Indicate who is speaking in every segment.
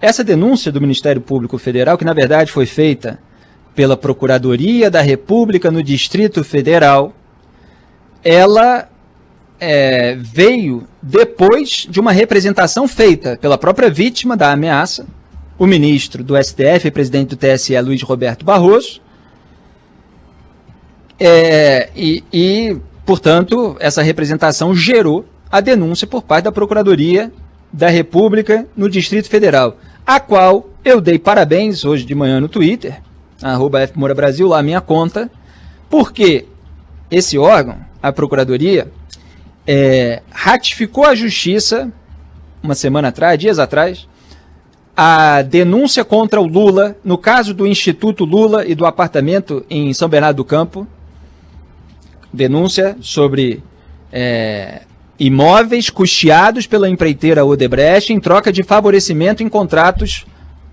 Speaker 1: essa denúncia do Ministério Público Federal, que na verdade foi feita pela Procuradoria da República no Distrito Federal, ela veio depois de uma representação feita pela própria vítima da ameaça, o ministro do STF e presidente do TSE, Luiz Roberto Barroso, portanto, essa representação gerou a denúncia por parte da Procuradoria da República no Distrito Federal, a qual eu dei parabéns hoje de manhã no Twitter, @FMouraBrasil, lá a minha conta, porque esse órgão, a Procuradoria, ratificou a Justiça, uma semana atrás, dias atrás, a denúncia contra o Lula, no caso do Instituto Lula e do apartamento em São Bernardo do Campo, denúncia sobre imóveis custeados pela empreiteira Odebrecht em troca de favorecimento em contratos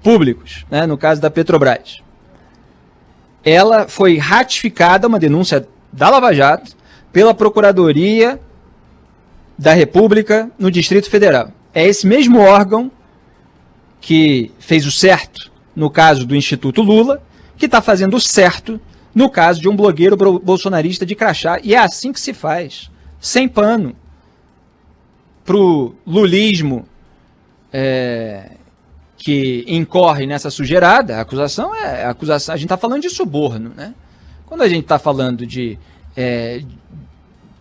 Speaker 1: públicos, né, no caso da Petrobras. Ela foi ratificada, uma denúncia da Lava Jato, pela Procuradoria da República no Distrito Federal. É esse mesmo órgão que fez o certo no caso do Instituto Lula, que está fazendo o certo no caso de um blogueiro bolsonarista de crachá. E é assim que se faz, sem pano, para o lulismo que incorre nessa sujeirada. A acusação a gente está falando de suborno, né? Quando a gente está falando de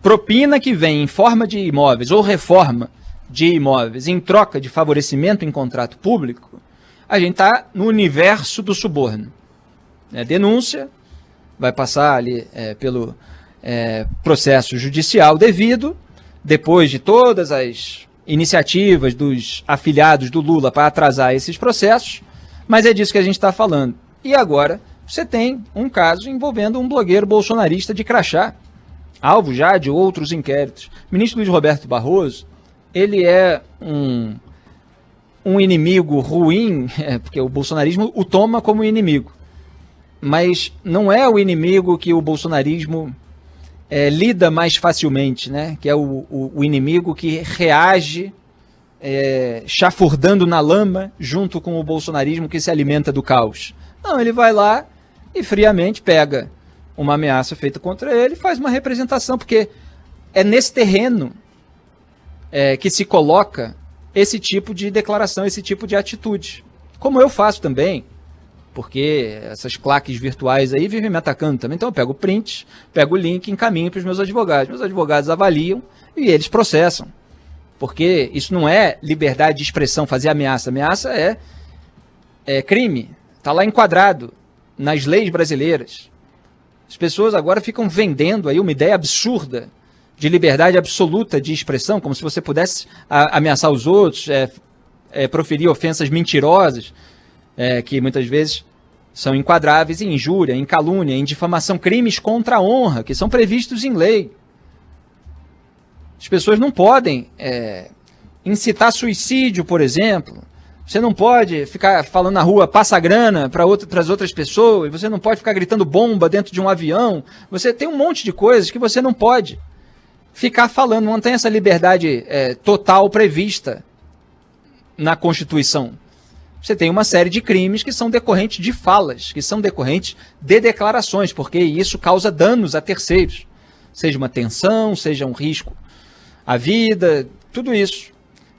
Speaker 1: propina que vem em forma de imóveis ou reforma de imóveis em troca de favorecimento em contrato público, a gente está no universo do suborno. Denúncia, vai passar ali pelo processo judicial devido, depois de todas as iniciativas dos afiliados do Lula para atrasar esses processos, mas é disso que a gente está falando. E agora você tem um caso envolvendo um blogueiro bolsonarista de crachá, alvo já de outros inquéritos. O ministro Luiz Roberto Barroso, ele é um inimigo ruim, porque o bolsonarismo o toma como inimigo, mas não é o inimigo que o bolsonarismo lida mais facilmente, né? Que é o inimigo que reage chafurdando na lama junto com o bolsonarismo que se alimenta do caos. Não, ele vai lá e friamente pega uma ameaça feita contra ele, faz uma representação, porque é nesse terreno que se coloca esse tipo de declaração, esse tipo de atitude. Como eu faço também, porque essas claques virtuais aí vivem me atacando também. Então eu pego o print, pego o link e encaminho para os meus advogados. Meus advogados avaliam e eles processam. Porque isso não é liberdade de expressão, fazer ameaça. Ameaça é crime. Está lá enquadrado nas leis brasileiras. As pessoas agora ficam vendendo aí uma ideia absurda de liberdade absoluta de expressão, como se você pudesse ameaçar os outros, proferir ofensas mentirosas, que muitas vezes são enquadráveis em injúria, em calúnia, em difamação, crimes contra a honra, que são previstos em lei. As pessoas não podem incitar suicídio, por exemplo. Você não pode ficar falando na rua, passa a grana para as outras pessoas, você não pode ficar gritando bomba dentro de um avião. Você tem um monte de coisas que você não pode ficar falando, não tem essa liberdade total prevista na Constituição. Você tem uma série de crimes que são decorrentes de falas, que são decorrentes de declarações, porque isso causa danos a terceiros. Seja uma tensão, seja um risco à vida, tudo isso.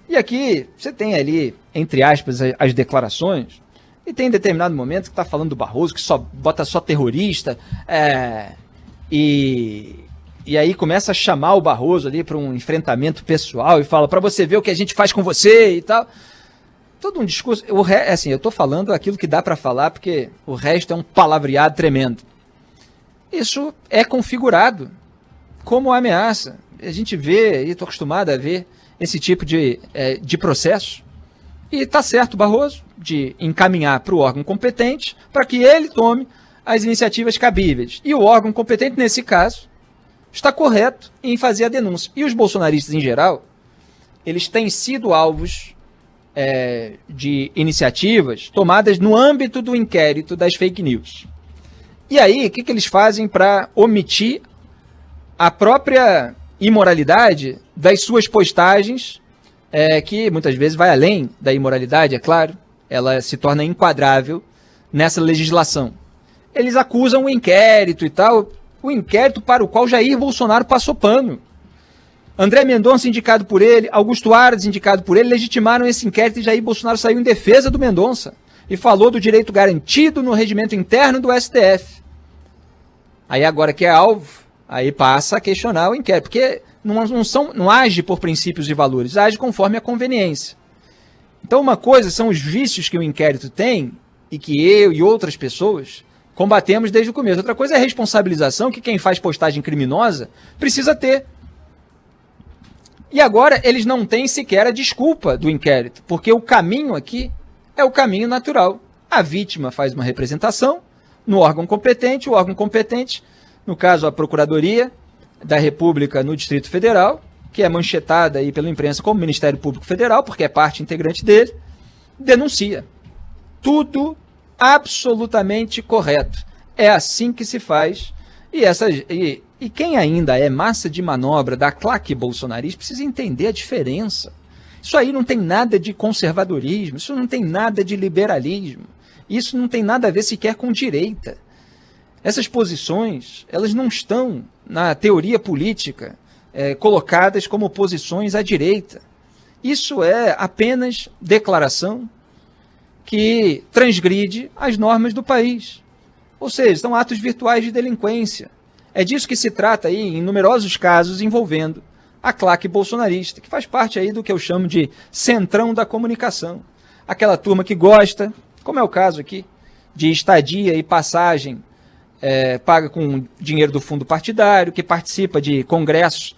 Speaker 1: E aqui você tem ali, entre aspas, as declarações, e tem determinado momento que está falando do Barroso, que bota só terrorista, e aí começa a chamar o Barroso ali para um enfrentamento pessoal e fala, para você ver o que a gente faz com você e tal. Todo um discurso, assim, eu estou falando aquilo que dá para falar, porque o resto é um palavreado tremendo. Isso é configurado como ameaça. A gente vê, e estou acostumado a ver, esse tipo de processo. E está certo, Barroso, de encaminhar para o órgão competente para que ele tome as iniciativas cabíveis. E o órgão competente, nesse caso, está correto em fazer a denúncia. E os bolsonaristas, em geral, eles têm sido alvos de iniciativas tomadas no âmbito do inquérito das fake news. E aí, o que eles fazem para omitir a própria imoralidade das suas postagens, que muitas vezes vai além da imoralidade, é claro, ela se torna enquadrável nessa legislação. Eles acusam o inquérito e tal, o inquérito para o qual Jair Bolsonaro passou pano. André Mendonça, indicado por ele, Augusto Aras, indicado por ele, legitimaram esse inquérito e Jair Bolsonaro saiu em defesa do Mendonça e falou do direito garantido no regimento interno do STF. Aí agora que é alvo, aí passa a questionar o inquérito, porque não age por princípios e valores, age conforme a conveniência. Então uma coisa são os vícios que o inquérito tem e que eu e outras pessoas combatemos desde o começo. Outra coisa é a responsabilização que quem faz postagem criminosa precisa ter. E agora eles não têm sequer a desculpa do inquérito, porque o caminho aqui é o caminho natural. A vítima faz uma representação no órgão competente, o órgão competente, no caso a Procuradoria da República no Distrito Federal, que é manchetada aí pela imprensa como Ministério Público Federal, porque é parte integrante dele, denuncia. Tudo absolutamente correto. É assim que se faz. E quem ainda é massa de manobra da claque bolsonarista precisa entender a diferença. Isso aí não tem nada de conservadorismo, isso não tem nada de liberalismo, isso não tem nada a ver sequer com direita. Essas posições, elas não estão na teoria política colocadas como posições à direita. Isso é apenas declaração que transgride as normas do país. Ou seja, são atos virtuais de delinquência. É disso que se trata aí em numerosos casos envolvendo a claque bolsonarista, que faz parte aí do que eu chamo de centrão da comunicação. Aquela turma que gosta, como é o caso aqui, de estadia e passagem paga com dinheiro do fundo partidário, que participa de congressos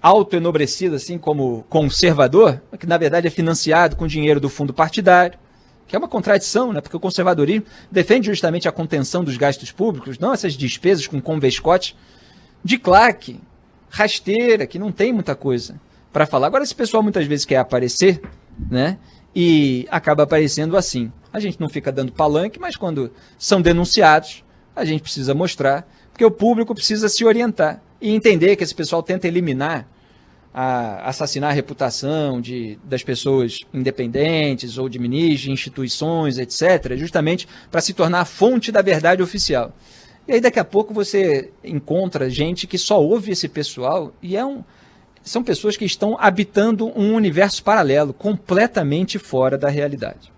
Speaker 1: autoenobrecido, assim como conservador, que na verdade é financiado com dinheiro do fundo partidário, que é uma contradição, né? Porque o conservadorismo defende justamente a contenção dos gastos públicos, não essas despesas com convescote de claque, rasteira, que não tem muita coisa para falar. Agora, esse pessoal muitas vezes quer aparecer, né? E acaba aparecendo assim. A gente não fica dando palanque, mas quando são denunciados, a gente precisa mostrar, porque o público precisa se orientar e entender que esse pessoal tenta eliminar, assassinar a reputação das pessoas independentes ou de ministros, de instituições, etc., justamente para se tornar a fonte da verdade oficial. E aí daqui a pouco você encontra gente que só ouve esse pessoal e são pessoas que estão habitando um universo paralelo, completamente fora da realidade.